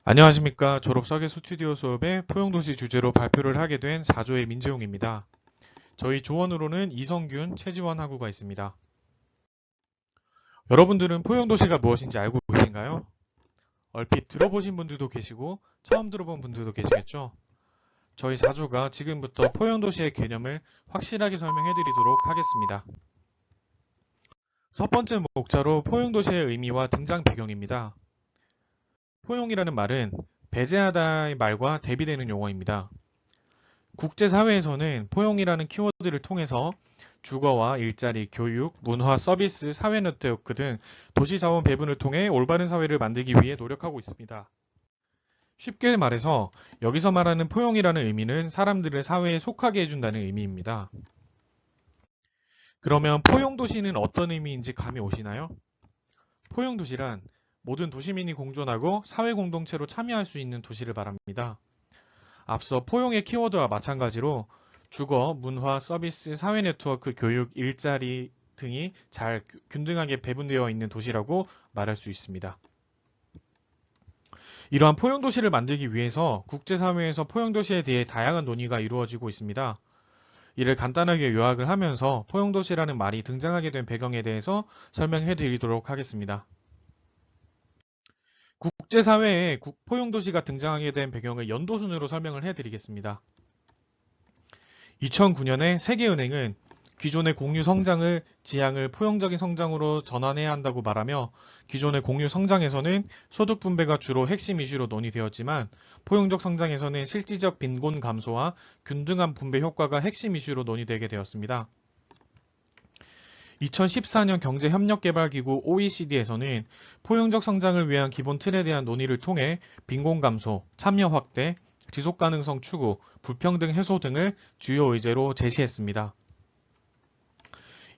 안녕하십니까. 졸업 설계 스튜디오 수업의 포용도시 주제로 발표를 하게 된 4조의 민재용입니다. 저희 조원으로는 이성균, 최지원 학우가 있습니다. 여러분들은 포용도시가 무엇인지 알고 계신가요? 얼핏 들어보신 분들도 계시고 처음 들어본 분들도 계시겠죠? 저희 4조가 지금부터 포용도시의 개념을 확실하게 설명해 드리도록 하겠습니다. 첫 번째 목차로 포용도시의 의미와 등장 배경입니다. 포용이라는 말은 배제하다의 말과 대비되는 용어입니다. 국제사회에서는 포용이라는 키워드를 통해서 주거와 일자리, 교육, 문화, 서비스, 사회 네트워크 등 도시자원 배분을 통해 올바른 사회를 만들기 위해 노력하고 있습니다. 쉽게 말해서 여기서 말하는 포용이라는 의미는 사람들을 사회에 속하게 해준다는 의미입니다. 그러면 포용도시는 어떤 의미인지 감이 오시나요? 포용도시란 모든 도시민이 공존하고 사회 공동체로 참여할 수 있는 도시를 말합니다. 앞서 포용의 키워드와 마찬가지로 주거, 문화, 서비스, 사회 네트워크, 교육, 일자리 등이 잘 균등하게 배분되어 있는 도시라고 말할 수 있습니다. 이러한 포용도시를 만들기 위해서 국제사회에서 포용도시에 대해 다양한 논의가 이루어지고 있습니다. 이를 간단하게 요약을 하면서 포용도시라는 말이 등장하게 된 배경에 대해서 설명해 드리도록 하겠습니다. 국제사회에 포용도시가 등장하게 된 배경을 연도순으로 설명을 해드리겠습니다. 2009년에 세계은행은 기존의 공유 성장을 지향을 포용적인 성장으로 전환해야 한다고 말하며 기존의 공유 성장에서는 소득 분배가 주로 핵심 이슈로 논의되었지만 포용적 성장에서는 실질적 빈곤 감소와 균등한 분배 효과가 핵심 이슈로 논의되게 되었습니다. 2014년 경제협력개발기구 OECD에서는 포용적 성장을 위한 기본 틀에 대한 논의를 통해 빈곤 감소, 참여 확대, 지속가능성 추구, 불평등 해소 등을 주요 의제로 제시했습니다.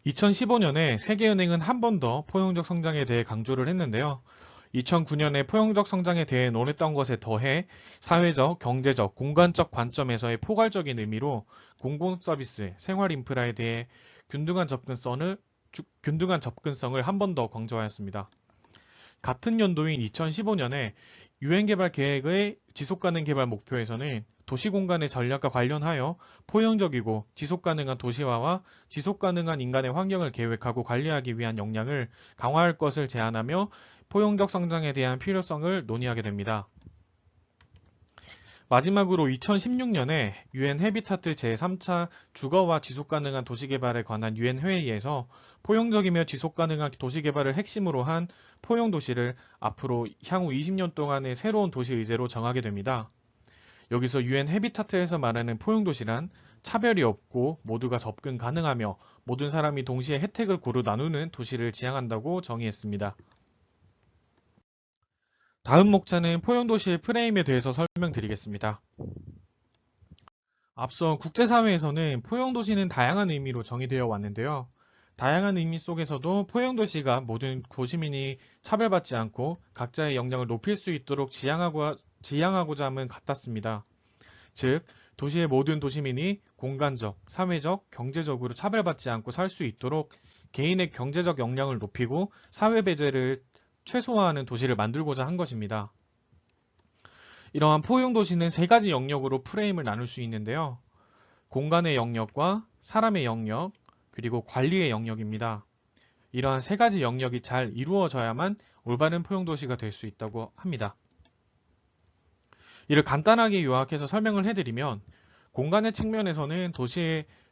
2015년에 세계은행은 한 번 더 포용적 성장에 대해 강조를 했는데요. 2009년에 포용적 성장에 대해 논했던 것에 더해 사회적, 경제적, 공간적 관점에서의 포괄적인 의미로 공공서비스, 생활 인프라에 대해 균등한 접근성을 한 번 더 강조하였습니다. 같은 연도인 2015년에 유엔개발 계획의 지속가능 개발 목표에서는 도시공간의 전략과 관련하여 포용적이고 지속가능한 도시화와 지속가능한 인간의 환경을 계획하고 관리하기 위한 역량을 강화할 것을 제안하며 포용적 성장에 대한 필요성을 논의하게 됩니다. 마지막으로 2016년에 유엔 헤비타트 제3차 주거와 지속가능한 도시개발에 관한 유엔 회의에서 포용적이며 지속가능한 도시개발을 핵심으로 한 포용도시를 앞으로 향후 20년 동안의 새로운 도시 의제로 정하게 됩니다. 여기서 유엔 헤비타트에서 말하는 포용도시란 차별이 없고 모두가 접근 가능하며 모든 사람이 동시에 혜택을 고루 나누는 도시를 지향한다고 정의했습니다. 다음 목차는 포용도시의 프레임에 대해서 설명드리겠습니다. 앞서 국제사회에서는 포용도시는 다양한 의미로 정의되어 왔는데요. 다양한 의미 속에서도 포용도시가 모든 도시민이 차별받지 않고 각자의 역량을 높일 수 있도록 지향하고자 함은 같았습니다. 즉, 도시의 모든 도시민이 공간적, 사회적, 경제적으로 차별받지 않고 살 수 있도록 개인의 경제적 역량을 높이고 사회 배제를 최소화하는 도시를 만들고자 한 것입니다. 이러한 포용도시는 세 가지 영역으로 프레임을 나눌 수 있는데요. 공간의 영역과 사람의 영역, 그리고 관리의 영역입니다. 이러한 세 가지 영역이 잘 이루어져야만 올바른 포용도시가 될 수 있다고 합니다. 이를 간단하게 요약해서 설명을 해드리면 공간의 측면에서는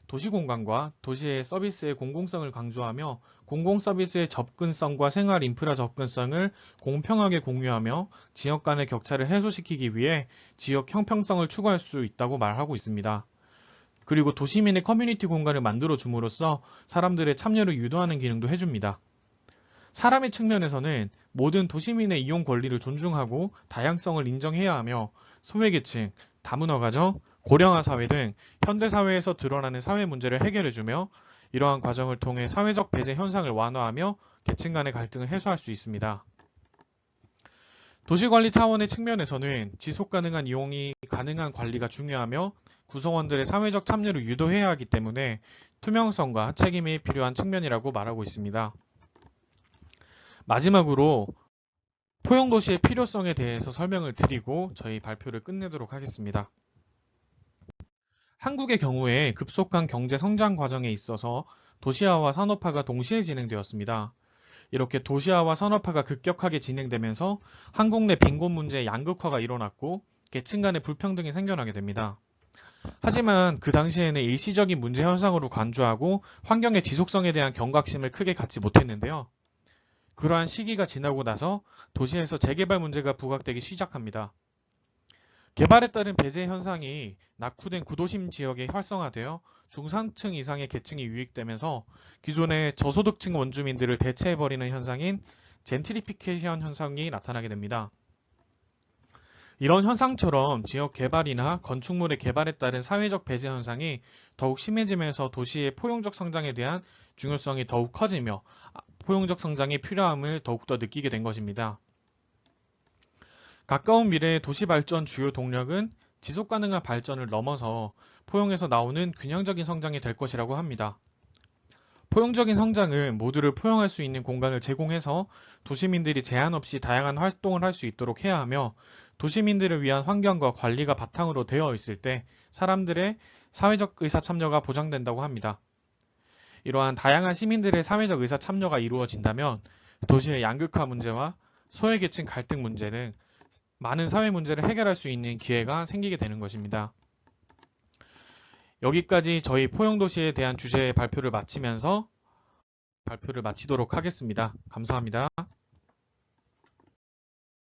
도시공간과 도시의 서비스의 공공성을 강조하며 공공서비스의 접근성과 생활 인프라 접근성을 공평하게 공유하며 지역 간의 격차를 해소시키기 위해 지역 형평성을 추구할 수 있다고 말하고 있습니다. 그리고 도시민의 커뮤니티 공간을 만들어 줌으로써 사람들의 참여를 유도하는 기능도 해줍니다. 사람의 측면에서는 모든 도시민의 이용 권리를 존중하고 다양성을 인정해야 하며 소외계층, 다문화 가정, 고령화 사회 등 현대사회에서 드러나는 사회 문제를 해결해주며 이러한 과정을 통해 사회적 배제 현상을 완화하며 계층 간의 갈등을 해소할 수 있습니다. 도시관리 차원의 측면에서는 지속가능한 이용이 가능한 관리가 중요하며 구성원들의 사회적 참여를 유도해야 하기 때문에 투명성과 책임이 필요한 측면이라고 말하고 있습니다. 마지막으로 포용도시의 필요성에 대해서 설명을 드리고 저희 발표를 끝내도록 하겠습니다. 한국의 경우에 급속한 경제 성장 과정에 있어서 도시화와 산업화가 동시에 진행되었습니다. 이렇게 도시화와 산업화가 급격하게 진행되면서 한국 내 빈곤 문제의 양극화가 일어났고 계층 간의 불평등이 생겨나게 됩니다. 하지만 그 당시에는 일시적인 문제 현상으로 간주하고 환경의 지속성에 대한 경각심을 크게 갖지 못했는데요. 그러한 시기가 지나고 나서 도시에서 재개발 문제가 부각되기 시작합니다. 개발에 따른 배제 현상이 낙후된 구도심 지역에 활성화되어 중산층 이상의 계층이 유입되면서 기존의 저소득층 원주민들을 대체해버리는 현상인 젠트리피케이션 현상이 나타나게 됩니다. 이런 현상처럼 지역 개발이나 건축물의 개발에 따른 사회적 배제 현상이 더욱 심해지면서 도시의 포용적 성장에 대한 중요성이 더욱 커지며 포용적 성장의 필요함을 더욱더 느끼게 된 것입니다. 가까운 미래의 도시 발전 주요 동력은 지속 가능한 발전을 넘어서 포용에서 나오는 균형적인 성장이 될 것이라고 합니다. 포용적인 성장은 모두를 포용할 수 있는 공간을 제공해서 도시민들이 제한 없이 다양한 활동을 할 수 있도록 해야 하며 도시민들을 위한 환경과 관리가 바탕으로 되어 있을 때 사람들의 사회적 의사 참여가 보장된다고 합니다. 이러한 다양한 시민들의 사회적 의사 참여가 이루어진다면 도시의 양극화 문제와 소외계층 갈등 문제 등 많은 사회 문제를 해결할 수 있는 기회가 생기게 되는 것입니다. 여기까지 저희 포용도시에 대한 주제의 발표를 마치면서 발표를 마치도록 하겠습니다. 감사합니다.